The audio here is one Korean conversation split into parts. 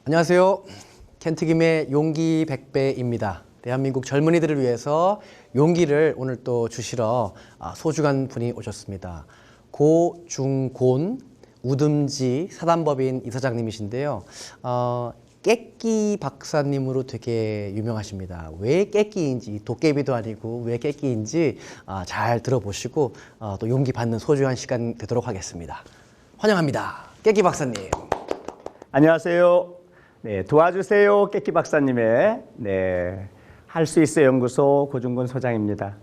안녕하세요. 켄트김의 용기 100배입니다. 대한민국 젊은이들을 위해서 용기를 오늘 또 주시러 소중한 분이 오셨습니다. 고, 중, 곤, 우듬지 사단법인 이사장님이신데요. 깨끼 박사님으로 되게 유명하십니다. 왜 깨끼인지, 도깨비도 아니고 왜 깨끼인지 잘 들어보시고 또 용기 받는 소중한 시간 되도록 하겠습니다. 환영합니다. 깨끼 박사님. 안녕하세요. 네, 도와주세요 깨끼 박사님의 할 수 있어 연구소 고중곤 소장입니다.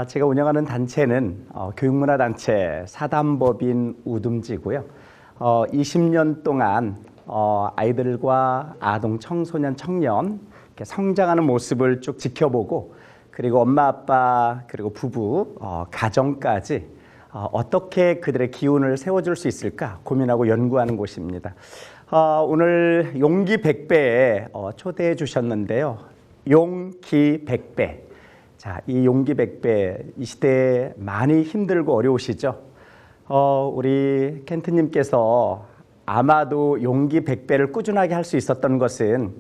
제가 운영하는 단체는 교육문화단체 사단법인 우듬지고요. 20년 동안 아이들과 아동, 청소년, 청년 이렇게 성장하는 모습을 쭉 지켜보고, 그리고 엄마, 아빠, 그리고 부부, 가정까지 어떻게 그들의 기운을 세워줄 수 있을까 고민하고 연구하는 곳입니다. 오늘 용기 100배에 초대해 주셨는데요. 용기 100배. 자, 이 용기 100배, 이 시대에 많이 힘들고 어려우시죠? 우리 켄트님께서 아마도 용기 100배를 꾸준하게 할 수 있었던 것은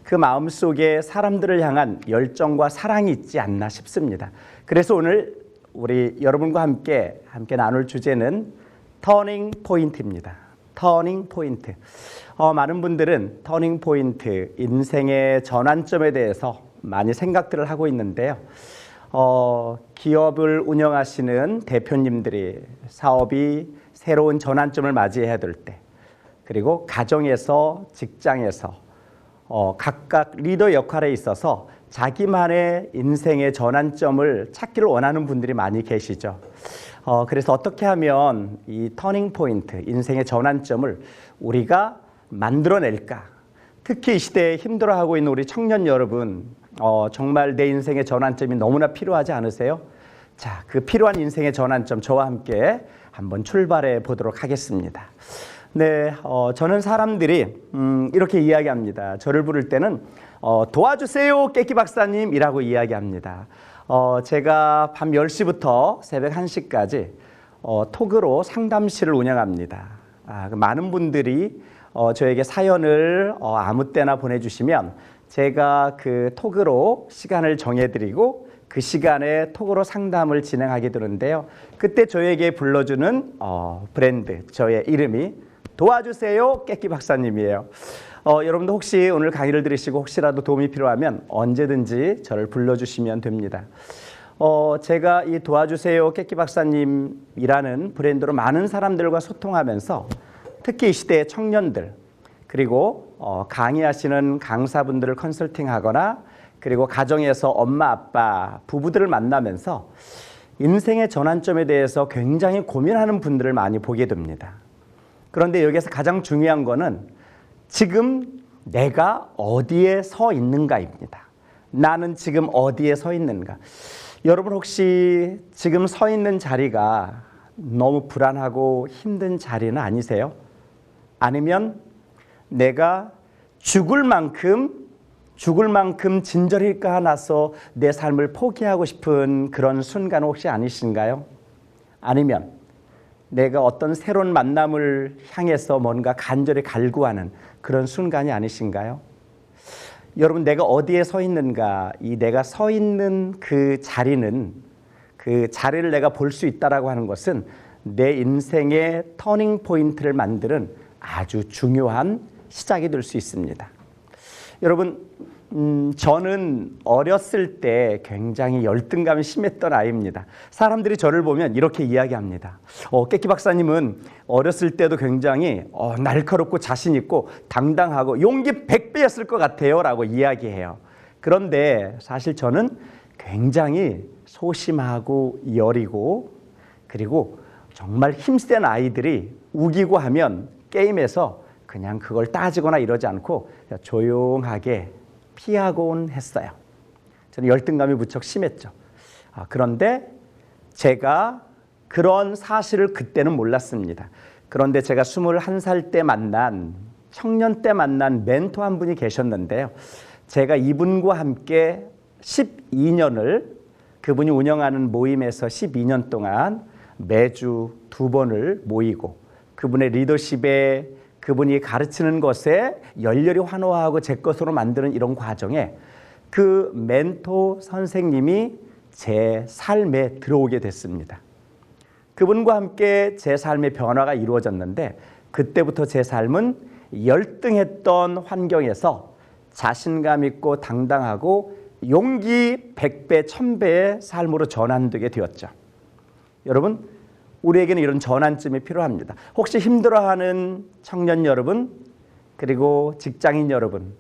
그 마음속에 사람들을 향한 열정과 사랑이 있지 않나 싶습니다. 그래서 오늘 우리 여러분과 함께 나눌 주제는 터닝 포인트입니다. 터닝 포인트. 많은 분들은 터닝 포인트, 인생의 전환점에 대해서 많이 생각들을 하고 있는데요. 기업을 운영하시는 대표님들이 사업이 새로운 전환점을 맞이해야 될 때, 그리고 가정에서, 직장에서 각각 리더 역할에 있어서 자기만의 인생의 전환점을 찾기를 원하는 분들이 많이 계시죠. 그래서 어떻게 하면 이 터닝 포인트, 인생의 전환점을 우리가 만들어낼까? 특히 이 시대에 힘들어하고 있는 우리 청년 여러분, 정말 내 인생의 전환점이 너무나 필요하지 않으세요? 자, 그 필요한 인생의 전환점 저와 함께 한번 출발해 보도록 하겠습니다. 네, 저는 사람들이 이렇게 이야기합니다. 저를 부를 때는 도와주세요 깨끼 박사님이라고 이야기합니다. 제가 밤 10시부터 새벽 1시까지 톡으로 상담실을 운영합니다. 많은 분들이 저에게 사연을 아무 때나 보내주시면 제가 그 톡으로 시간을 정해드리고 그 시간에 톡으로 상담을 진행하게 되는데요. 그때 저에게 불러주는 브랜드, 저의 이름이 도와주세요 깨끼 박사님이에요. 여러분도 혹시 오늘 강의를 들으시고 혹시라도 도움이 필요하면 언제든지 저를 불러주시면 됩니다. 제가 이 도와주세요 깨끼 박사님이라는 브랜드로 많은 사람들과 소통하면서 특히 이 시대의 청년들, 그리고 강의하시는 강사분들을 컨설팅하거나, 그리고 가정에서 엄마, 아빠, 부부들을 만나면서 인생의 전환점에 대해서 굉장히 고민하는 분들을 많이 보게 됩니다. 그런데 여기에서 가장 중요한 거는 지금 내가 어디에 서 있는가입니다. 나는 지금 어디에 서 있는가? 여러분 혹시 지금 서 있는 자리가 너무 불안하고 힘든 자리는 아니세요? 아니면 내가 죽을 만큼 진저릴까 나서 내 삶을 포기하고 싶은 그런 순간 혹시 아니신가요? 아니면 내가 어떤 새로운 만남을 향해서 뭔가 간절히 갈구하는 그런 순간이 아니신가요? 여러분, 내가 어디에 서 있는가, 이 내가 서 있는 그 자리는, 그 자리를 내가 볼 수 있다라고 하는 것은 내 인생의 터닝 포인트를 만드는 아주 중요한 시작이 될 수 있습니다. 여러분, 저는 어렸을 때 굉장히 열등감이 심했던 아이입니다. 사람들이 저를 보면 이렇게 이야기합니다. 깨끼 박사님은 어렸을 때도 굉장히 날카롭고 자신 있고 당당하고 용기 100배였을 것 같아요 라고 이야기해요. 그런데 사실 저는 굉장히 소심하고 여리고, 그리고 정말 힘센 아이들이 우기고 하면 게임에서 그냥 그걸 따지거나 이러지 않고 조용하게 피하곤 했어요. 저는 열등감이 무척 심했죠. 그런데 제가 그런 사실을 그때는 몰랐습니다. 그런데 제가 21살 때 만난, 청년 때 만난 멘토 한 분이 계셨는데요. 제가 이분과 함께 12년을, 그분이 운영하는 모임에서 12년 동안 매주 2번을 모이고, 그분의 리더십에 그분이 가르치는 것에 열렬히 환호하고 제 것으로 만드는 이런 과정에 그 멘토 선생님이 제 삶에 들어오게 됐습니다. 그분과 함께 제 삶의 변화가 이루어졌는데 그때부터 제 삶은 열등했던 환경에서 자신감 있고 당당하고 용기 100배, 1000배의 삶으로 전환되게 되었죠. 여러분, 우리에게는 이런 전환점이 필요합니다. 혹시 힘들어하는 청년 여러분, 그리고 직장인 여러분,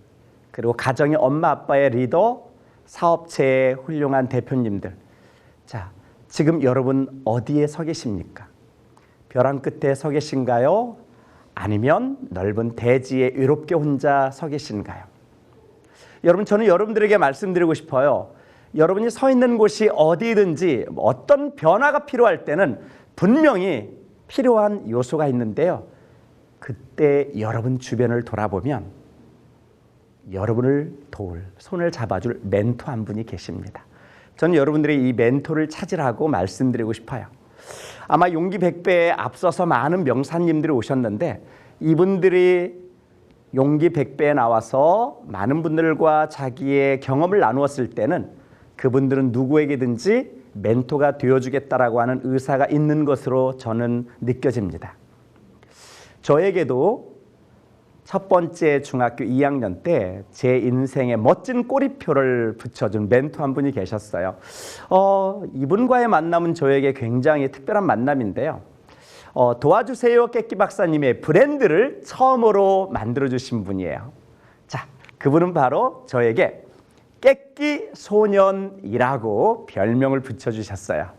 그리고 가정의 엄마 아빠의 리더, 사업체의 훌륭한 대표님들. 자, 지금 여러분 어디에 서 계십니까? 벼랑 끝에 서 계신가요? 아니면 넓은 대지에 외롭게 혼자 서 계신가요? 여러분, 저는 여러분들에게 말씀드리고 싶어요. 여러분이 서 있는 곳이 어디든지 어떤 변화가 필요할 때는 분명히 필요한 요소가 있는데요. 그때 여러분 주변을 돌아보면 여러분을 도울, 손을 잡아줄 멘토 한 분이 계십니다. 저는 여러분들이 이 멘토를 찾으라고 말씀드리고 싶어요. 아마 용기 100배에 앞서서 많은 명사님들이 오셨는데 이분들이 용기 100배에 나와서 많은 분들과 자기의 경험을 나누었을 때는 그분들은 누구에게든지 멘토가 되어주겠다라고 하는 의사가 있는 것으로 저는 느껴집니다. 저에게도 첫 번째 중학교 2학년 때 제 인생에 멋진 꼬리표를 붙여준 멘토 한 분이 계셨어요. 이분과의 만남은 저에게 굉장히 특별한 만남인데요. 도와주세요 깨끼 박사님의 브랜드를 처음으로 만들어주신 분이에요. 자, 그분은 바로 저에게 깨끼 소년이라고 별명을 붙여주셨어요.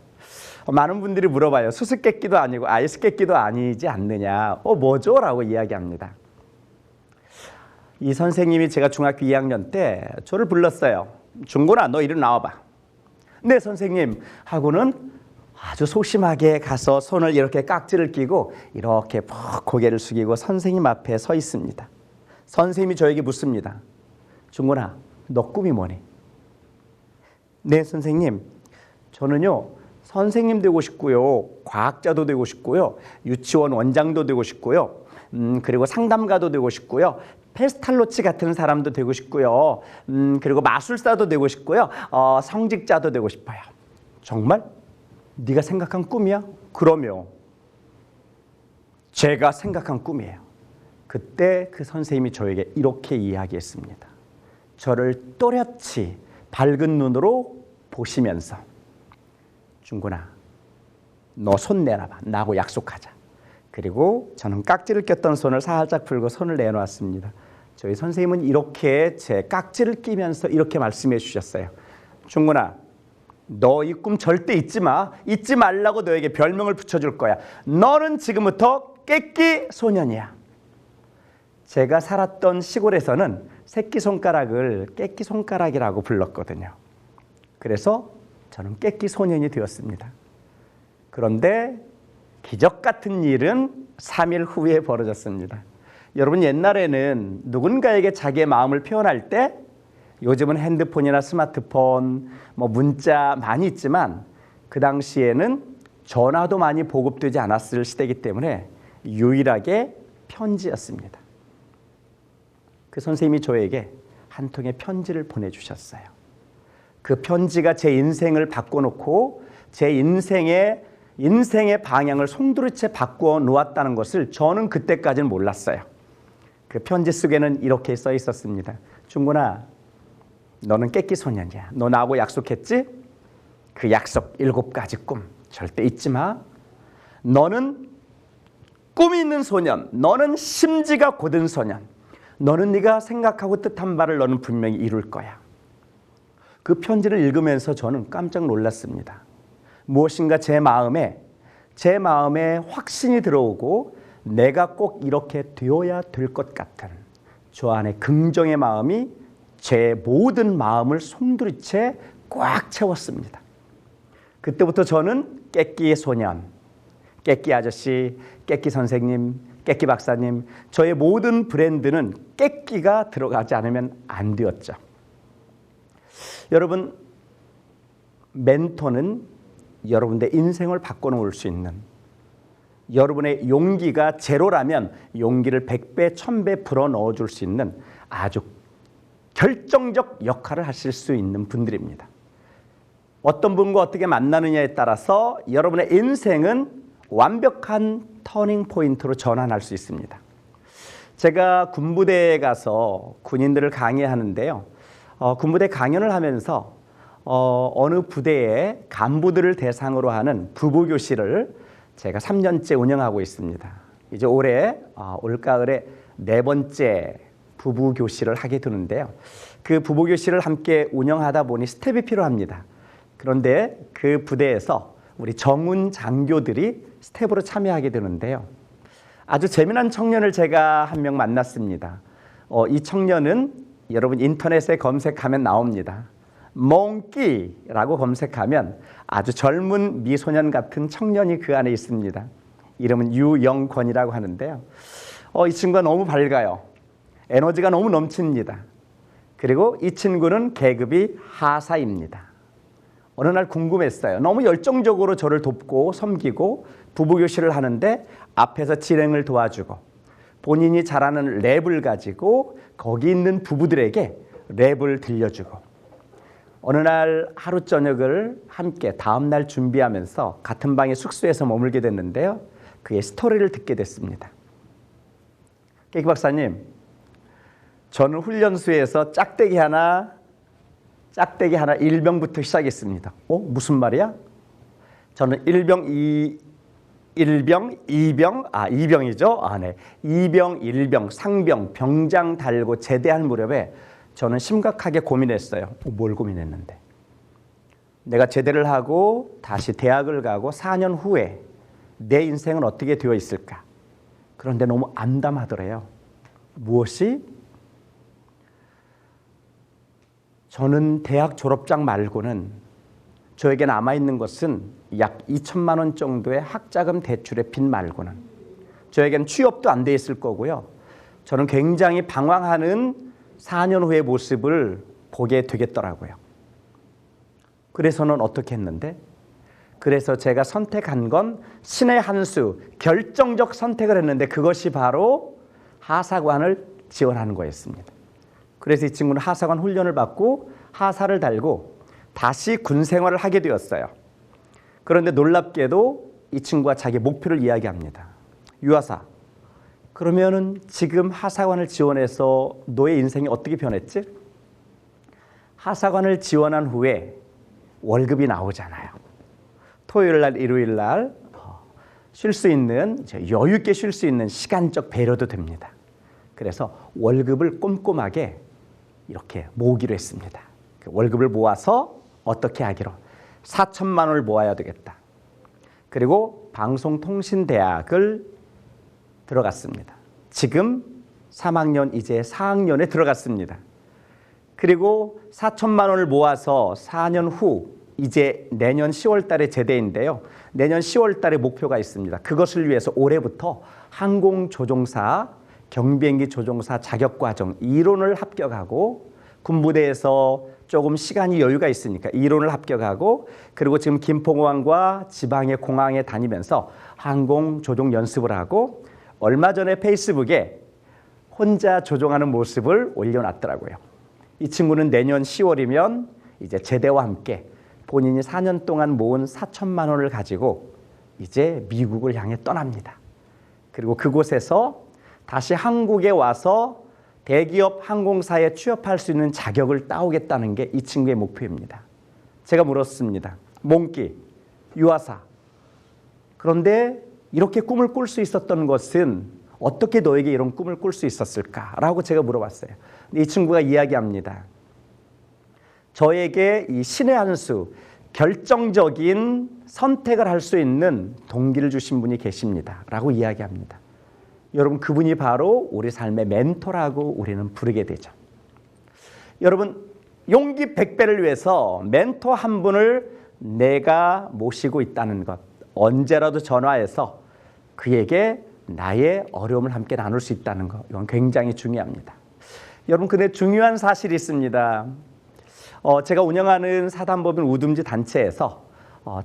많은 분들이 물어봐요. 수수께끼도 아니고 아이스깨끼도 아니지 않느냐. 뭐죠? 라고 이야기합니다. 이 선생님이 제가 중학교 2학년 때 저를 불렀어요. 중곤아, 너 이리 나와봐. 네, 선생님 하고는 아주 소심하게 가서 손을 이렇게 깍지를 끼고 이렇게 푹 고개를 숙이고 선생님 앞에 서 있습니다. 선생님이 저에게 묻습니다. 중곤아, 너 꿈이 뭐니? 네, 선생님. 저는요, 선생님 되고 싶고요. 과학자도 되고 싶고요. 유치원 원장도 되고 싶고요. 그리고 상담가도 되고 싶고요. 페스탈로치 같은 사람도 되고 싶고요. 그리고 마술사도 되고 싶고요. 성직자도 되고 싶어요. 정말? 네가 생각한 꿈이야? 그러면 제가 생각한 꿈이에요. 그때 그 선생님이 저에게 이렇게 이야기했습니다. 저를 또렷이 밝은 눈으로 보시면서 중곤아, 너 손 내놔봐. 나하고 약속하자. 그리고 저는 깍지를 꼈던 손을 살짝 풀고 손을 내놓았습니다. 저희 선생님은 이렇게 제 깍지를 끼면서 이렇게 말씀해 주셨어요. 중곤아, 너 이 꿈 절대 잊지 마. 잊지 말라고 너에게 별명을 붙여줄 거야. 너는 지금부터 깨끼 소년이야. 제가 살았던 시골에서는 새끼손가락을 깨끼 손가락이라고 불렀거든요. 그래서 저는 깨끼 소년이 되었습니다. 그런데 기적 같은 일은 3일 후에 벌어졌습니다. 여러분, 옛날에는 누군가에게 자기의 마음을 표현할 때 요즘은 핸드폰이나 스마트폰, 문자 많이 있지만 그 당시에는 전화도 많이 보급되지 않았을 시대이기 때문에 유일하게 편지였습니다. 그 선생님이 저에게 한 통의 편지를 보내주셨어요. 그 편지가 제 인생을 바꿔놓고 제 인생의 방향을 송두리째 바꾸어 놓았다는 것을 저는 그때까지는 몰랐어요. 그 편지 속에는 이렇게 써 있었습니다. 중곤아, 너는 깨끼 소년이야. 너 나하고 약속했지? 그 약속 7가지 꿈 절대 잊지 마. 너는 꿈이 있는 소년. 너는 심지가 곧은 소년. 너는 네가 생각하고 뜻한 바를 너는 분명히 이룰 거야. 그 편지를 읽으면서 저는 깜짝 놀랐습니다. 무엇인가 제 마음에 확신이 들어오고 내가 꼭 이렇게 되어야 될 것 같은 저 안에 긍정의 마음이 제 모든 마음을 송두리째 꽉 채웠습니다. 그때부터 저는 깨끼의 소년, 깨끼 아저씨, 깨끼 선생님, 깨끼 박사님, 저의 모든 브랜드는 깨끼가 들어가지 않으면 안 되었죠. 여러분, 멘토는 여러분의 인생을 바꿔놓을 수 있는 여러분의 용기가 제로라면 용기를 100배, 1000배 불어 넣어줄 수 있는 아주 결정적 역할을 하실 수 있는 분들입니다. 어떤 분과 어떻게 만나느냐에 따라서 여러분의 인생은 완벽한 터닝 포인트로 전환할 수 있습니다. 제가 군부대에 가서 군인들을 강의하는데요. 군부대 강연을 하면서 어느 부대의 간부들을 대상으로 하는 부부교실을 제가 3년째 운영하고 있습니다. 이제 올해 올가을에 4번째 부부교실을 하게 되는데요. 그 부부교실을 함께 운영하다 보니 스텝이 필요합니다. 그런데 그 부대에서 우리 정훈 장교들이 스텝으로 참여하게 되는데요. 아주 재미난 청년을 제가 한 명 만났습니다. 이 청년은 여러분 인터넷에 검색하면 나옵니다. 몽키라고 검색하면 아주 젊은 미소년 같은 청년이 그 안에 있습니다. 이름은 유영권이라고 하는데요. 이 친구가 너무 밝아요. 에너지가 너무 넘칩니다. 그리고 이 친구는 계급이 하사입니다. 어느 날 궁금했어요. 너무 열정적으로 저를 돕고 섬기고 부부교실을 하는데 앞에서 진행을 도와주고 본인이 잘하는 랩을 가지고 거기 있는 부부들에게 랩을 들려주고 어느 날 하루 저녁을 함께 다음 날 준비하면서 같은 방의 숙소에서 머물게 됐는데요. 그의 스토리를 듣게 됐습니다. 깨기 박사님, 저는 훈련소에서 짝대기 하나 일병부터 시작했습니다. 무슨 말이야? 저는 일병, 이병이죠. 네. 이병, 일병, 상병, 병장 달고 제대할 무렵에 저는 심각하게 고민했어요. 뭘 고민했는데? 내가 제대를 하고 다시 대학을 가고 4년 후에 내 인생은 어떻게 되어 있을까? 그런데 너무 암담하더래요. 무엇이? 저는 대학 졸업장 말고는 저에게 남아있는 것은 약 2천만 원 정도의 학자금 대출의 빚 말고는 저에게는 취업도 안 돼 있을 거고요. 저는 굉장히 방황하는 4년 후의 모습을 보게 되겠더라고요. 그래서는 어떻게 했는데? 그래서 제가 선택한 건 신의 한 수, 결정적 선택을 했는데 그것이 바로 하사관을 지원하는 거였습니다. 그래서 이 친구는 하사관 훈련을 받고 하사를 달고 다시 군 생활을 하게 되었어요. 그런데 놀랍게도 이 친구가 자기 목표를 이야기합니다. 유하사, 그러면은 지금 하사관을 지원해서 너의 인생이 어떻게 변했지? 하사관을 지원한 후에 월급이 나오잖아요. 토요일 날, 일요일 날 쉴 수 있는, 여유 있게 쉴 수 있는 시간적 배려도 됩니다. 그래서 월급을 꼼꼼하게 이렇게 모으기로 했습니다. 그 월급을 모아서 어떻게 하기로? 4천만 원을 모아야 되겠다. 그리고 방송통신대학을 들어갔습니다. 지금 3학년 이제 4학년에 들어갔습니다. 그리고 4천만 원을 모아서 4년 후 이제 내년 10월 달에 제대인데요. 내년 10월 달에 목표가 있습니다. 그것을 위해서 올해부터 항공조종사, 경비행기 조종사 자격과정 이론을 합격하고 군부대에서 조금 시간이 여유가 있으니까 이론을 합격하고 그리고 지금 김포공항과 지방의 공항에 다니면서 항공조종 연습을 하고 얼마 전에 페이스북에 혼자 조종하는 모습을 올려놨더라고요. 이 친구는 내년 10월이면 이제 제대와 함께 본인이 4년 동안 모은 4천만 원을 가지고 이제 미국을 향해 떠납니다. 그리고 그곳에서 다시 한국에 와서 대기업 항공사에 취업할 수 있는 자격을 따오겠다는 게 이 친구의 목표입니다. 제가 물었습니다. 몽키, 유하사, 그런데 이렇게 꿈을 꿀 수 있었던 것은 어떻게 너에게 이런 꿈을 꿀 수 있었을까라고 제가 물어봤어요. 이 친구가 이야기합니다. 저에게 이 신의 한 수, 결정적인 선택을 할 수 있는 동기를 주신 분이 계십니다. 라고 이야기합니다. 여러분, 그분이 바로 우리 삶의 멘토라고 우리는 부르게 되죠. 여러분, 용기 100배를 위해서 멘토 한 분을 내가 모시고 있다는 것, 언제라도 전화해서 그에게 나의 어려움을 함께 나눌 수 있다는 것, 이건 굉장히 중요합니다. 여러분, 근데 중요한 사실이 있습니다. 제가 운영하는 사단법인 우둔지 단체에서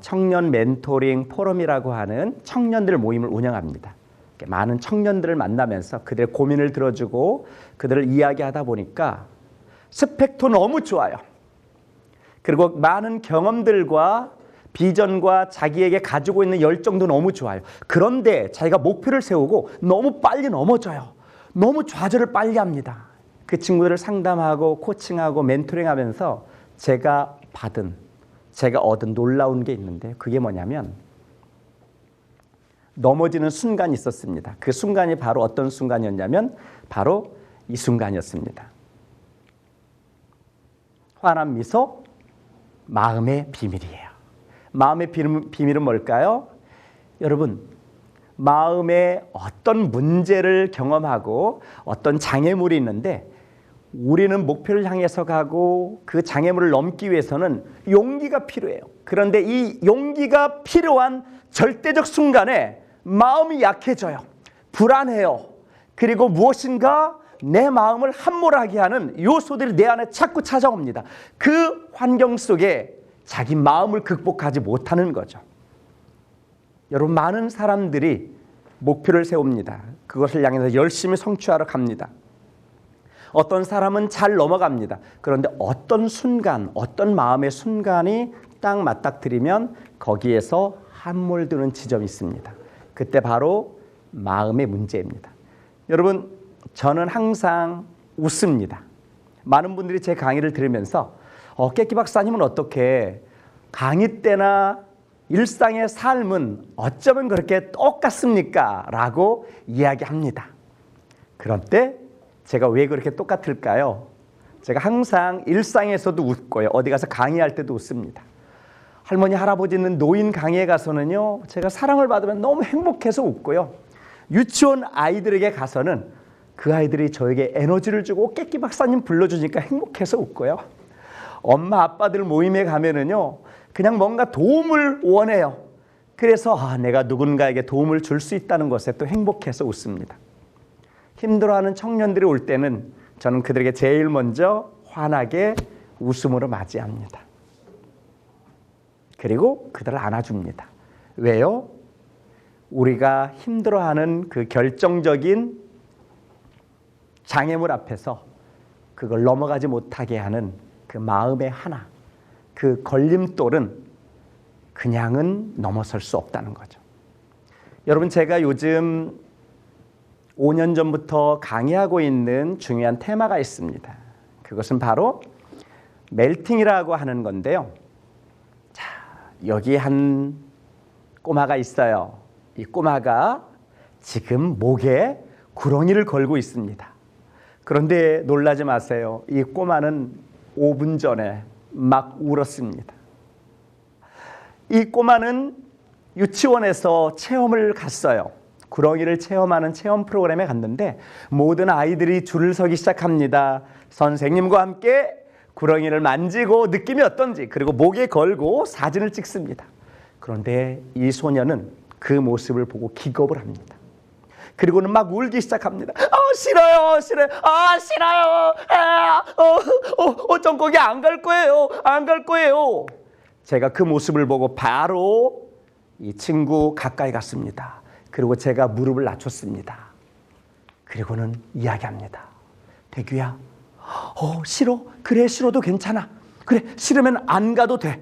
청년 멘토링 포럼이라고 하는 청년들 모임을 운영합니다. 많은 청년들을 만나면서 그들의 고민을 들어주고 그들을 이야기하다 보니까 스펙도 너무 좋아요. 그리고 많은 경험들과 비전과 자기에게 가지고 있는 열정도 너무 좋아요. 그런데 자기가 목표를 세우고 너무 빨리 넘어져요. 너무 좌절을 빨리 합니다. 그 친구들을 상담하고 코칭하고 멘토링하면서 제가 얻은 놀라운 게 있는데 그게 뭐냐면 넘어지는 순간이 있었습니다. 그 순간이 바로 어떤 순간이었냐면 바로 이 순간이었습니다. 환한 미소, 마음의 비밀이에요. 마음의 비밀은 뭘까요? 여러분, 마음에 어떤 문제를 경험하고 어떤 장애물이 있는데 우리는 목표를 향해서 가고 그 장애물을 넘기 위해서는 용기가 필요해요. 그런데 이 용기가 필요한 절대적 순간에 마음이 약해져요. 불안해요. 그리고 무엇인가 내 마음을 함몰하게 하는 요소들이 내 안에 자꾸 찾아옵니다. 그 환경 속에 자기 마음을 극복하지 못하는 거죠. 여러분, 많은 사람들이 목표를 세웁니다. 그것을 향해서 열심히 성취하러 갑니다. 어떤 사람은 잘 넘어갑니다. 그런데 어떤 순간, 어떤 마음의 순간이 딱 맞닥뜨리면 거기에서 함몰드는 지점이 있습니다. 그때 바로 마음의 문제입니다. 여러분, 저는 항상 웃습니다. 많은 분들이 제 강의를 들으면서 깨끼 박사님은 어떻게 강의 때나 일상의 삶은 어쩌면 그렇게 똑같습니까? 라고 이야기합니다. 그런 때 제가 왜 그렇게 똑같을까요? 제가 항상 일상에서도 웃고요. 어디 가서 강의할 때도 웃습니다. 할머니, 할아버지는 노인 강의에 가서는요, 제가 사랑을 받으면 너무 행복해서 웃고요. 유치원 아이들에게 가서는 그 아이들이 저에게 에너지를 주고 깨끼 박사님 불러주니까 행복해서 웃고요. 엄마 아빠들 모임에 가면은요, 그냥 뭔가 도움을 원해요. 그래서 내가 누군가에게 도움을 줄 수 있다는 것에 또 행복해서 웃습니다. 힘들어하는 청년들이 올 때는 저는 그들에게 제일 먼저 환하게 웃음으로 맞이합니다. 그리고 그들을 안아줍니다. 왜요? 우리가 힘들어하는 그 결정적인 장애물 앞에서 그걸 넘어가지 못하게 하는 그 마음의 하나, 그 걸림돌은 그냥은 넘어설 수 없다는 거죠. 여러분, 제가 요즘 5년 전부터 강의하고 있는 중요한 테마가 있습니다. 그것은 바로 멜팅이라고 하는 건데요. 자, 여기 한 꼬마가 있어요. 이 꼬마가 지금 목에 구렁이를 걸고 있습니다. 그런데 놀라지 마세요. 이 꼬마는 5분 전에 막 울었습니다. 이 꼬마는 유치원에서 체험을 갔어요. 구렁이를 체험하는 체험 프로그램에 갔는데 모든 아이들이 줄을 서기 시작합니다. 선생님과 함께 구렁이를 만지고 느낌이 어떤지, 그리고 목에 걸고 사진을 찍습니다. 그런데 이 소녀는 그 모습을 보고 기겁을 합니다. 그리고는 막 울기 시작합니다. 싫어요, 싫어요, 싫어요. 전 거기 안 갈 거예요, 안 갈 거예요. 제가 그 모습을 보고 바로 이 친구 가까이 갔습니다. 그리고 제가 무릎을 낮췄습니다. 그리고는 이야기합니다. 대규야, 싫어? 그래, 싫어도 괜찮아. 그래, 싫으면 안 가도 돼.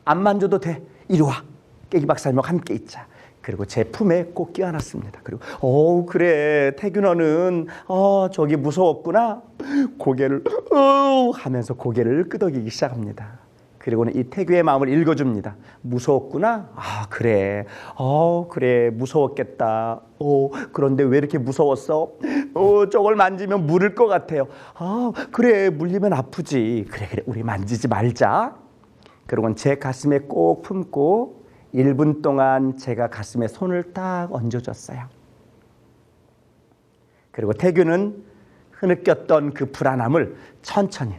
안 만져도 돼. 이리 와. 깨기 박사님과 함께 있자. 그리고 제 품에 꼭 끼워놨습니다. 그리고 그래, 태규 너는 저기 무서웠구나. 고개를 하면서 고개를 끄덕이기 시작합니다. 그리고는 이 태규의 마음을 읽어줍니다. 무서웠구나? 그래. 그래, 무서웠겠다. 그런데 왜 이렇게 무서웠어? 저걸 만지면 물을 것 같아요. 그래, 물리면 아프지. 그래, 우리 만지지 말자. 그리고는 제 가슴에 꼭 품고 1분 동안 제가 가슴에 손을 딱 얹어줬어요. 그리고 태규는 흐느꼈던 그 불안함을 천천히,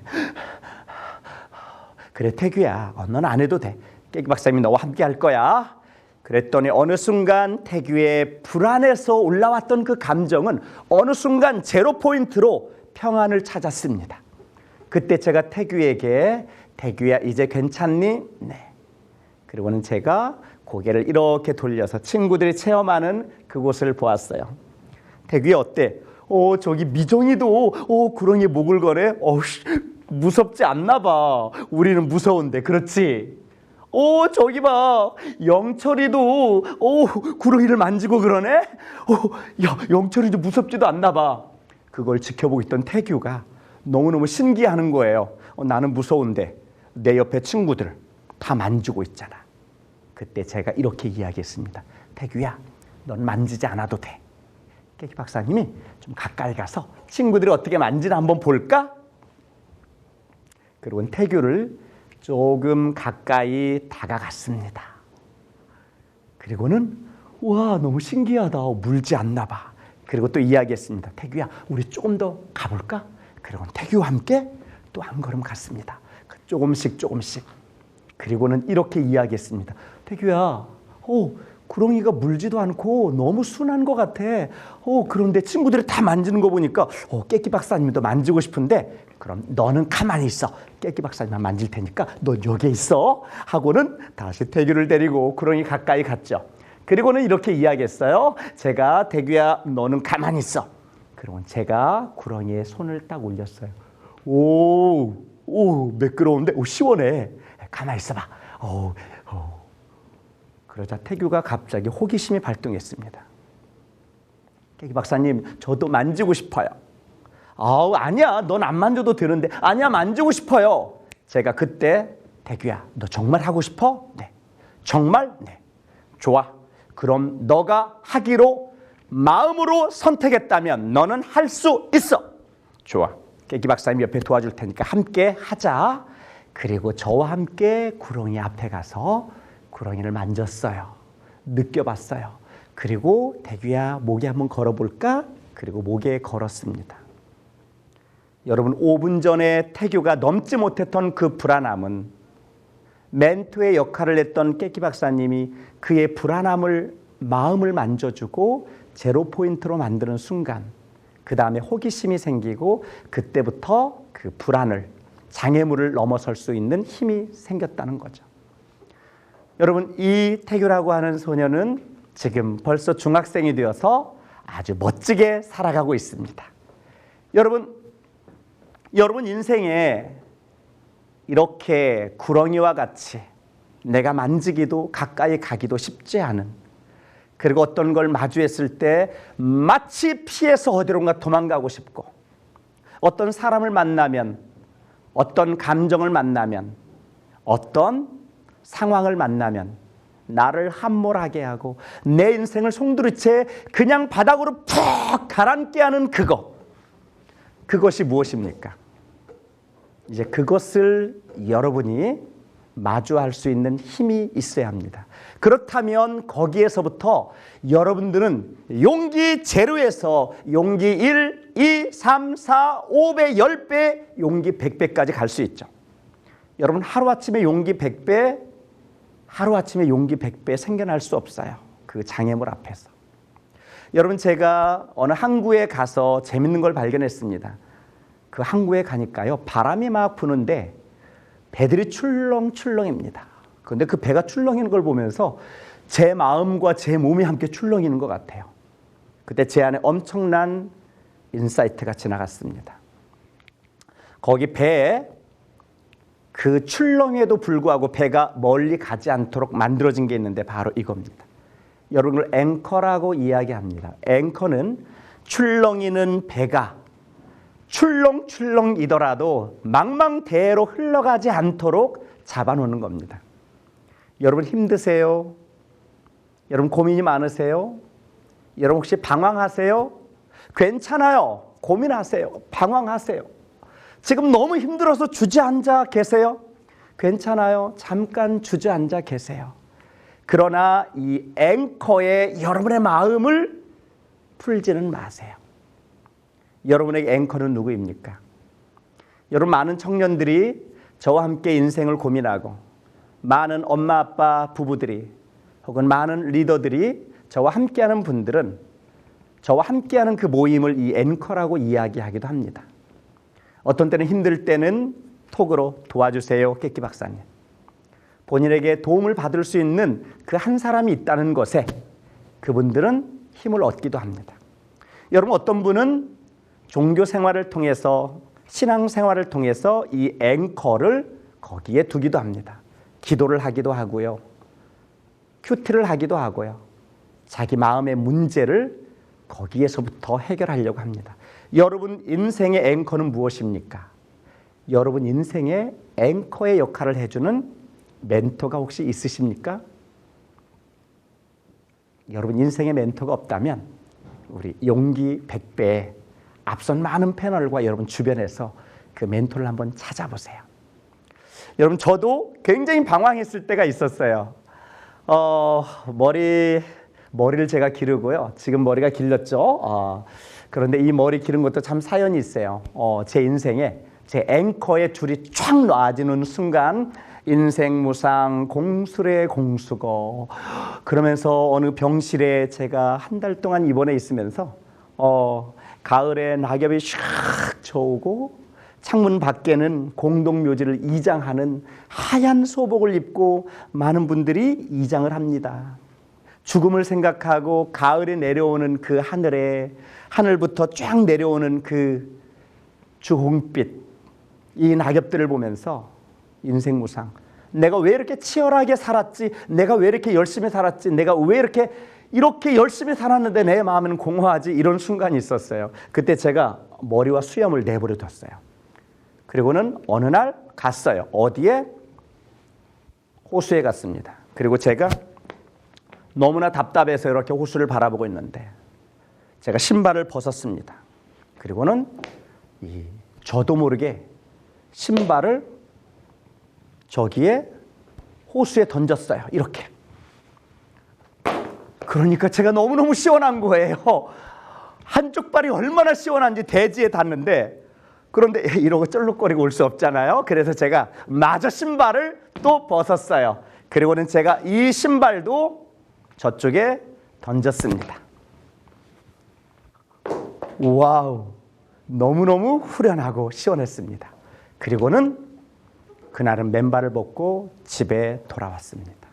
그래 태규야, 넌 안 해도 돼. 깨기 박사님이 너와 함께 할 거야. 그랬더니 어느 순간 태규의 불안에서 올라왔던 그 감정은 어느 순간 제로 포인트로 평안을 찾았습니다. 그때 제가 태규에게, 태규야 이제 괜찮니? 네. 그리고는 제가 고개를 이렇게 돌려서 친구들이 체험하는 그곳을 보았어요. 태규야 어때? 저기 미정이도 구렁이에 목을 거네. 무섭지 않나 봐. 우리는 무서운데, 그렇지? 저기 봐. 영철이도 구렁이를 만지고 그러네. 야, 영철이도 무섭지도 않나 봐. 그걸 지켜보고 있던 태규가 너무너무 신기해하는 거예요. 나는 무서운데 내 옆에 친구들 다 만지고 있잖아. 그때 제가 이렇게 이야기했습니다. 태규야, 넌 만지지 않아도 돼. 깨기 박사님이 좀 가까이 가서 친구들이 어떻게 만지나 한번 볼까? 그리고 태규를 조금 가까이 다가갔습니다. 그리고는 와, 너무 신기하다. 물지 않나 봐. 그리고 또 이야기했습니다. 태규야, 우리 조금 더 가볼까? 그리고 태규와 함께 또 한 걸음 갔습니다. 조금씩. 그리고는 이렇게 이야기했습니다. 태규야, 구렁이가 물지도 않고 너무 순한 것 같아. 그런데 친구들이 다 만지는 거 보니까 깨끼 박사님도 만지고 싶은데 그럼 너는 가만히 있어. 깨끼 박사님만 만질 테니까 너 여기 있어. 하고는 다시 태규를 데리고 구렁이 가까이 갔죠. 그리고는 이렇게 이야기했어요. 제가 태규야, 너는 가만히 있어. 그리고 제가 구렁이에 손을 딱 올렸어요. 오, 매끄러운데? 시원해. 가만히 있어봐. 그러자 태규가 갑자기 호기심이 발동했습니다. 깨기 박사님, 저도 만지고 싶어요. 아니야, 넌 안 만져도 되는데. 아니야, 만지고 싶어요. 제가 그때 태규야, 너 정말 하고 싶어? 네. 정말? 네. 좋아. 그럼 너가 하기로 마음으로 선택했다면 너는 할 수 있어. 좋아. 깨기 박사님 옆에 도와줄 테니까 함께 하자. 그리고 저와 함께 구렁이 앞에 가서 구렁이를 만졌어요. 느껴봤어요. 그리고 태규야, 목에 한번 걸어볼까? 그리고 목에 걸었습니다. 여러분, 5분 전에 태규가 넘지 못했던 그 불안함은 멘토의 역할을 했던 깨끼 박사님이 그의 불안함을 마음을 만져주고 제로 포인트로 만드는 순간, 그 다음에 호기심이 생기고 그때부터 그 불안을, 장애물을 넘어설 수 있는 힘이 생겼다는 거죠. 여러분, 이 태규라고 하는 소녀는 지금 벌써 중학생이 되어서 아주 멋지게 살아가고 있습니다. 여러분 인생에 이렇게 구렁이와 같이 내가 만지기도 가까이 가기도 쉽지 않은, 그리고 어떤 걸 마주했을 때 마치 피해서 어디론가 도망가고 싶고, 어떤 사람을 만나면, 어떤 감정을 만나면, 어떤 상황을 만나면 나를 함몰하게 하고 내 인생을 송두리째 그냥 바닥으로 푹 가라앉게 하는 그것이 무엇입니까? 이제 그것을 여러분이 마주할 수 있는 힘이 있어야 합니다. 그렇다면 거기에서부터 여러분들은 용기 제로에서 용기 1, 2, 3, 4, 5배, 10배, 용기 100배까지 갈 수 있죠. 여러분, 하루아침에 용기 100배 생겨날 수 없어요. 그 장애물 앞에서. 여러분, 제가 어느 항구에 가서 재밌는 걸 발견했습니다. 그 항구에 가니까요, 바람이 막 부는데 배들이 출렁출렁입니다. 그런데 그 배가 출렁이는 걸 보면서 제 마음과 제 몸이 함께 출렁이는 것 같아요. 그때 제 안에 엄청난 인사이트가 지나갔습니다. 거기 배에 그 출렁에도 불구하고 배가 멀리 가지 않도록 만들어진 게 있는데 바로 이겁니다. 여러분을 앵커라고 이야기합니다. 앵커는 출렁이는 배가 출렁출렁이더라도 망망대해로 흘러가지 않도록 잡아놓는 겁니다. 여러분 힘드세요? 여러분 고민이 많으세요? 여러분 혹시 방황하세요? 괜찮아요. 고민하세요. 방황하세요. 지금 너무 힘들어서 주저앉아 계세요? 괜찮아요. 잠깐 주저앉아 계세요. 그러나 이 앵커에 여러분의 마음을 풀지는 마세요. 여러분의 앵커는 누구입니까? 여러분, 많은 청년들이 저와 함께 인생을 고민하고, 많은 엄마 아빠 부부들이 혹은 많은 리더들이 저와 함께하는 분들은 저와 함께하는 그 모임을 이 앵커라고 이야기하기도 합니다. 어떤 때는 힘들 때는 톡으로 도와주세요, 깨끼 박사님. 본인에게 도움을 받을 수 있는 그 한 사람이 있다는 것에 그분들은 힘을 얻기도 합니다. 여러분, 어떤 분은 종교 생활을 통해서, 신앙 생활을 통해서 이 앵커를 거기에 두기도 합니다. 기도를 하기도 하고요. 큐티를 하기도 하고요. 자기 마음의 문제를 거기에서부터 해결하려고 합니다. 여러분 인생의 앵커는 무엇입니까? 여러분 인생의 앵커의 역할을 해주는 멘토가 혹시 있으십니까? 여러분 인생의 멘토가 없다면 우리 용기 100배의 앞선 많은 패널과 여러분 주변에서 그 멘토를 한번 찾아보세요. 여러분, 저도 굉장히 방황했을 때가 있었어요. 머리를 제가 기르고요. 지금 머리가 길렀죠. 그런데 이 머리 기른 것도 참 사연이 있어요. 제 인생에 제 앵커의 줄이 쫙 놔지는 순간 인생 무상 공수래 공수거 그러면서 어느 병실에 제가 한 달 동안 입원해 있으면서 가을에 낙엽이 샥 쳐오고 창문 밖에는 공동묘지를 이장하는 하얀 소복을 입고 많은 분들이 이장을 합니다. 죽음을 생각하고 가을에 내려오는 그 하늘부터 쫙 내려오는 그 주홍빛 이 낙엽들을 보면서 인생 무상, 내가 왜 이렇게 치열하게 살았지, 내가 왜 이렇게 열심히 살았지, 내가 왜 이렇게 열심히 살았는데 내 마음은 공허하지, 이런 순간이 있었어요. 그때 제가 머리와 수염을 내버려 뒀어요. 그리고는 어느 날 갔어요. 어디에? 호수에 갔습니다. 그리고 제가 너무나 답답해서 이렇게 호수를 바라보고 있는데 제가 신발을 벗었습니다. 그리고는 저도 모르게 신발을 저기에 호수에 던졌어요. 이렇게. 그러니까 제가 너무너무 시원한 거예요. 한쪽 발이 얼마나 시원한지 대지에 닿는데, 그런데 이러고 쩔룩거리고 올 수 없잖아요. 그래서 제가 마저 신발을 또 벗었어요. 그리고는 제가 이 신발도 저쪽에 던졌습니다. 와우, 너무너무 후련하고 시원했습니다. 그리고는 그날은 맨발을 벗고 집에 돌아왔습니다.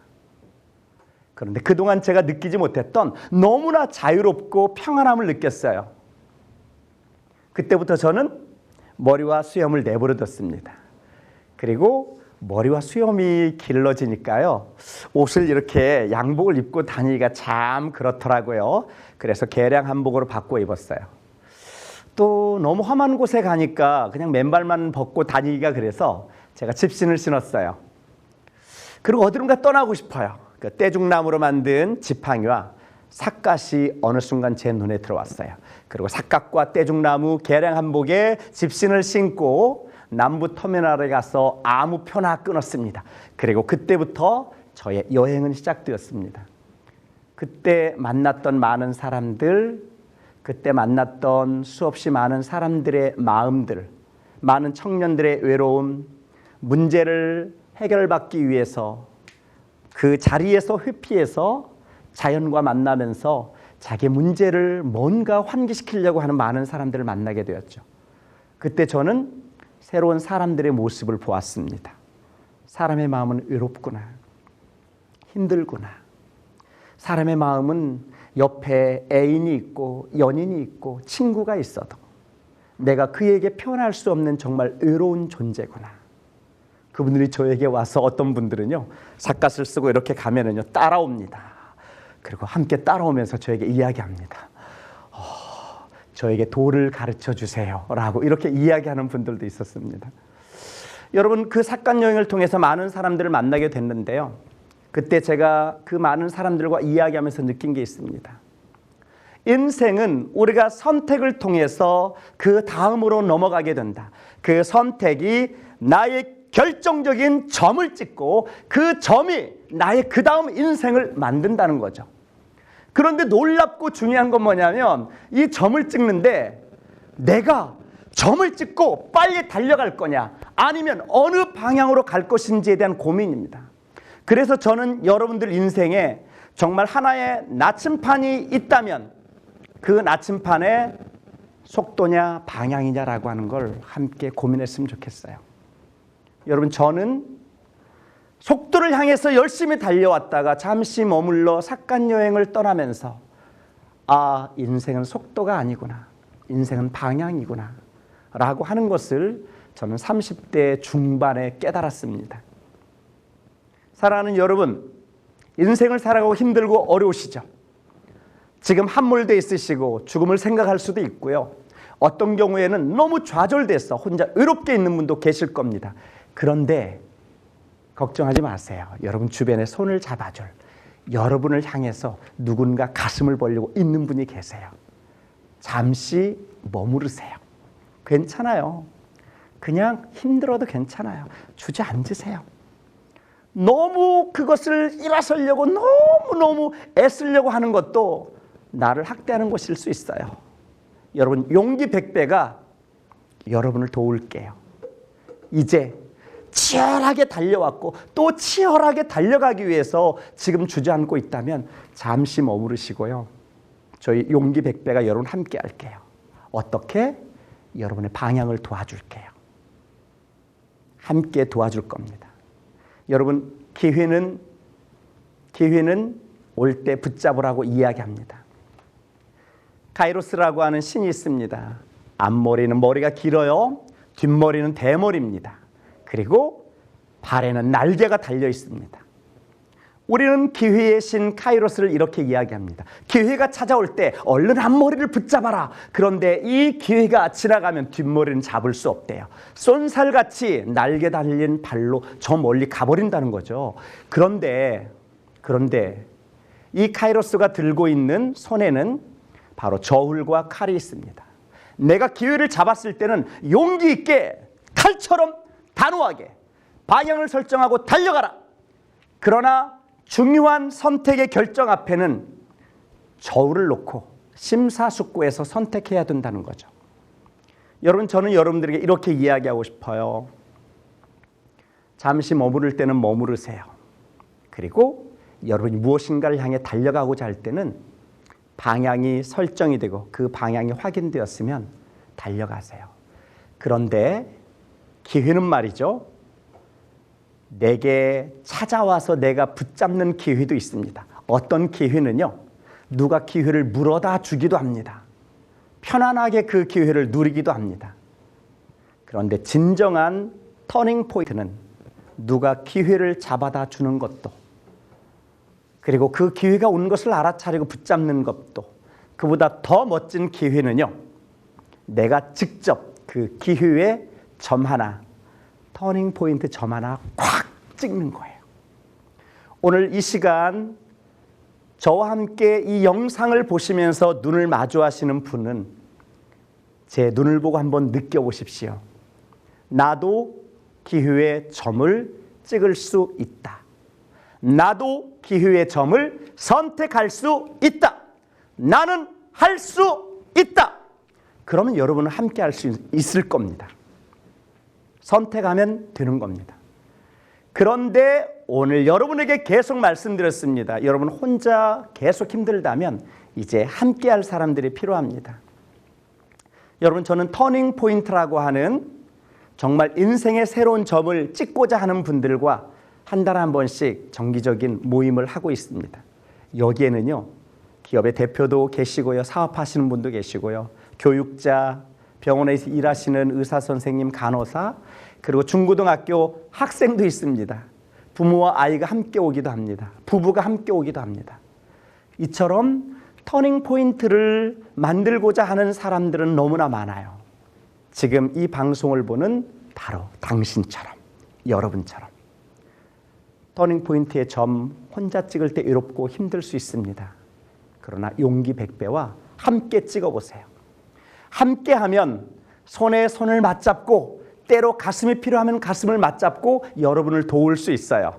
그런데 그동안 제가 느끼지 못했던 너무나 자유롭고 평안함을 느꼈어요. 그때부터 저는 머리와 수염을 내버려 뒀습니다. 그리고 머리와 수염이 길러지니까요, 옷을 이렇게 양복을 입고 다니기가 참 그렇더라고요. 그래서 개량 한복으로 바꿔 입었어요. 또 너무 험한 곳에 가니까 그냥 맨발만 벗고 다니기가 그래서 제가 집신을 신었어요. 그리고 어디론가 떠나고 싶어요. 그 떼죽나무로 만든 지팡이와 삿갓이 어느 순간 제 눈에 들어왔어요. 그리고 삿갓과 떼죽나무 개량 한복에 집신을 신고 남부 터미널에 가서 아무 표나 끊었습니다. 그리고 그때부터 저의 여행은 시작되었습니다. 그때 만났던 많은 사람들, 그때 만났던 수없이 많은 사람들의 마음들, 많은 청년들의 외로움, 문제를 해결받기 위해서 그 자리에서 회피해서 자연과 만나면서 자기 문제를 뭔가 환기시키려고 하는 많은 사람들을 만나게 되었죠. 그때 저는 새로운 사람들의 모습을 보았습니다. 사람의 마음은 외롭구나, 힘들구나. 사람의 마음은 옆에 애인이 있고 연인이 있고 친구가 있어도 내가 그에게 표현할 수 없는 정말 외로운 존재구나. 그분들이 저에게 와서 어떤 분들은요, 삿갓을 쓰고 이렇게 가면은요 따라옵니다. 그리고 함께 따라오면서 저에게 이야기합니다. 저에게 도를 가르쳐 주세요 라고 이렇게 이야기하는 분들도 있었습니다. 여러분, 그 삿갓 여행을 통해서 많은 사람들을 만나게 됐는데요, 그때 제가 그 많은 사람들과 이야기하면서 느낀 게 있습니다. 인생은 우리가 선택을 통해서 그 다음으로 넘어가게 된다. 그 선택이 나의 결정적인 점을 찍고 그 점이 나의 그 다음 인생을 만든다는 거죠. 그런데 놀랍고 중요한 건 뭐냐면 이 점을 찍는데 내가 점을 찍고 빨리 달려갈 거냐 아니면 어느 방향으로 갈 것인지에 대한 고민입니다. 그래서 저는 여러분들 인생에 정말 하나의 나침판이 있다면 그 나침판의 속도냐 방향이냐라고 하는 걸 함께 고민했으면 좋겠어요. 여러분, 저는 속도를 향해서 열심히 달려왔다가 잠시 머물러 삭간 여행을 떠나면서 아, 인생은 속도가 아니구나. 인생은 방향이구나. 라고 하는 것을 저는 30대 중반에 깨달았습니다. 사랑하는 여러분, 인생을 살아가고 힘들고 어려우시죠? 지금 함몰돼 있으시고 죽음을 생각할 수도 있고요. 어떤 경우에는 너무 좌절돼서 혼자 외롭게 있는 분도 계실 겁니다. 그런데 걱정하지 마세요. 여러분 주변에 손을 잡아줄, 여러분을 향해서 누군가 가슴을 벌리고 있는 분이 계세요. 잠시 머무르세요. 괜찮아요. 그냥 힘들어도 괜찮아요. 주저앉으세요. 너무 그것을 일어서려고 너무 애쓰려고 하는 것도 나를 학대하는 것일 수 있어요. 여러분 용기 100배가 여러분을 도울게요. 이제 치열하게 달려왔고 또 치열하게 달려가기 위해서 지금 주저앉고 있다면 잠시 머무르시고요. 저희 용기 100배가 여러분 함께 할게요. 어떻게? 여러분의 방향을 도와줄게요. 함께 도와줄 겁니다. 여러분 기회는 올 때 붙잡으라고 이야기합니다. 카이로스라고 하는 신이 있습니다. 앞머리는 머리가 길어요. 뒷머리는 대머리입니다. 그리고 발에는 날개가 달려 있습니다. 우리는 기회의 신 카이로스를 이렇게 이야기합니다. 기회가 찾아올 때 얼른 앞머리를 붙잡아라. 그런데 이 기회가 지나가면 뒷머리는 잡을 수 없대요. 쏜살같이 날개 달린 발로 저 멀리 가버린다는 거죠. 그런데 이 카이로스가 들고 있는 손에는 바로 저울과 칼이 있습니다. 내가 기회를 잡았을 때는 용기 있게 칼처럼 단호하게 방향을 설정하고 달려가라. 그러나 중요한 선택의 결정 앞에는 저울을 놓고 심사숙고해서 선택해야 된다는 거죠. 여러분 저는 여러분들에게 이렇게 이야기하고 싶어요. 잠시 머무를 때는 머무르세요. 그리고 여러분이 무엇인가를 향해 달려가고자 할 때는 방향이 설정이 되고 그 방향이 확인되었으면 달려가세요. 그런데 기회는 말이죠. 내게 찾아와서 내가 붙잡는 기회도 있습니다. 어떤 기회는요. 누가 기회를 물어다 주기도 합니다. 편안하게 그 기회를 누리기도 합니다. 그런데 진정한 터닝 포인트는 누가 기회를 잡아다 주는 것도 그리고 그 기회가 온 것을 알아차리고 붙잡는 것도 그보다 더 멋진 기회는요. 내가 직접 그 기회의 점 하나 터닝 포인트 점 하나 콱 찍는 거예요. 오늘 이 시간 저와 함께 이 영상을 보시면서 눈을 마주하시는 분은 제 눈을 보고 한번 느껴보십시오. 나도 기회의 점을 찍을 수 있다. 나도 기회의 점을 선택할 수 있다. 나는 할 수 있다. 그러면 여러분은 함께 할 수 있을 겁니다. 선택하면 되는 겁니다. 그런데 오늘 여러분에게 계속 말씀드렸습니다. 여러분 혼자 계속 힘들다면 이제 함께 할 사람들이 필요합니다. 여러분 저는 터닝 포인트라고 하는 정말 인생의 새로운 점을 찍고자 하는 분들과 한 달에 한 번씩 정기적인 모임을 하고 있습니다. 여기에는요. 기업의 대표도 계시고요. 사업하시는 분도 계시고요. 교육자, 병원에서 일하시는 의사 선생님, 간호사, 그리고 중고등학교 학생도 있습니다. 부모와 아이가 함께 오기도 합니다. 부부가 함께 오기도 합니다. 이처럼 터닝 포인트를 만들고자 하는 사람들은 너무나 많아요. 지금 이 방송을 보는 바로 당신처럼, 여러분처럼. 터닝 포인트의 점 혼자 찍을 때 외롭고 힘들 수 있습니다. 그러나 용기 100배와 함께 찍어보세요. 함께 하면 손에 손을 맞잡고 때로 가슴이 필요하면 가슴을 맞잡고 여러분을 도울 수 있어요.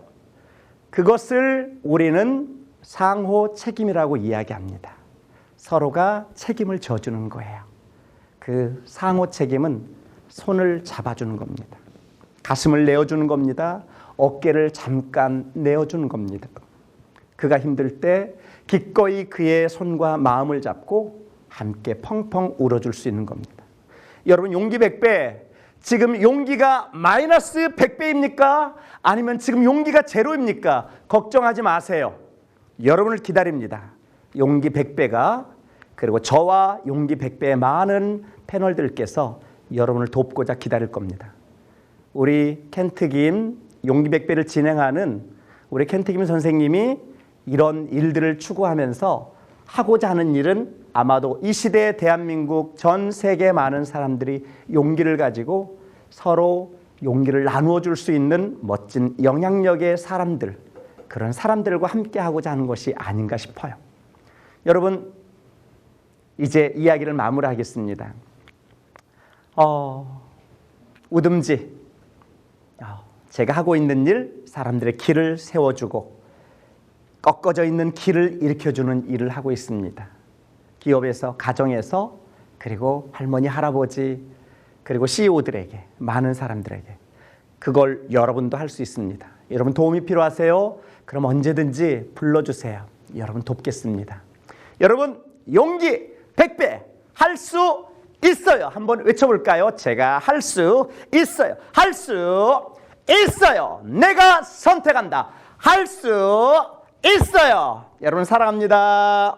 그것을 우리는 상호 책임이라고 이야기합니다. 서로가 책임을 져주는 거예요. 그 상호 책임은 손을 잡아주는 겁니다. 가슴을 내어주는 겁니다. 어깨를 잠깐 내어주는 겁니다. 그가 힘들 때 기꺼이 그의 손과 마음을 잡고 함께 펑펑 울어줄 수 있는 겁니다. 여러분 용기 100배 지금 용기가 마이너스 100배입니까? 아니면 지금 용기가 제로입니까? 걱정하지 마세요. 여러분을 기다립니다. 용기 100배가, 그리고 저와 용기 100배의 많은 패널들께서 여러분을 돕고자 기다릴 겁니다. 우리 켄트김 용기 100배를 진행하는 우리 켄트김 선생님이 이런 일들을 추구하면서 하고자 하는 일은 아마도 이 시대의 대한민국 전 세계 많은 사람들이 용기를 가지고 서로 용기를 나누어 줄 수 있는 멋진 영향력의 사람들, 그런 사람들과 함께 하고자 하는 것이 아닌가 싶어요. 여러분, 이제 이야기를 마무리하겠습니다. 우듬지, 제가 하고 있는 일, 사람들의 길을 세워주고 꺾어져 있는 길을 일으켜주는 일을 하고 있습니다. 기업에서, 가정에서, 그리고 할머니, 할아버지, 그리고 CEO들에게, 많은 사람들에게. 그걸 여러분도 할 수 있습니다. 여러분 도움이 필요하세요? 그럼 언제든지 불러주세요. 여러분 돕겠습니다. 여러분 용기 100배 할 수 있어요. 한번 외쳐볼까요? 제가 할 수 있어요. 할 수 있어요. 내가 선택한다. 할 수 있어요. 여러분 사랑합니다.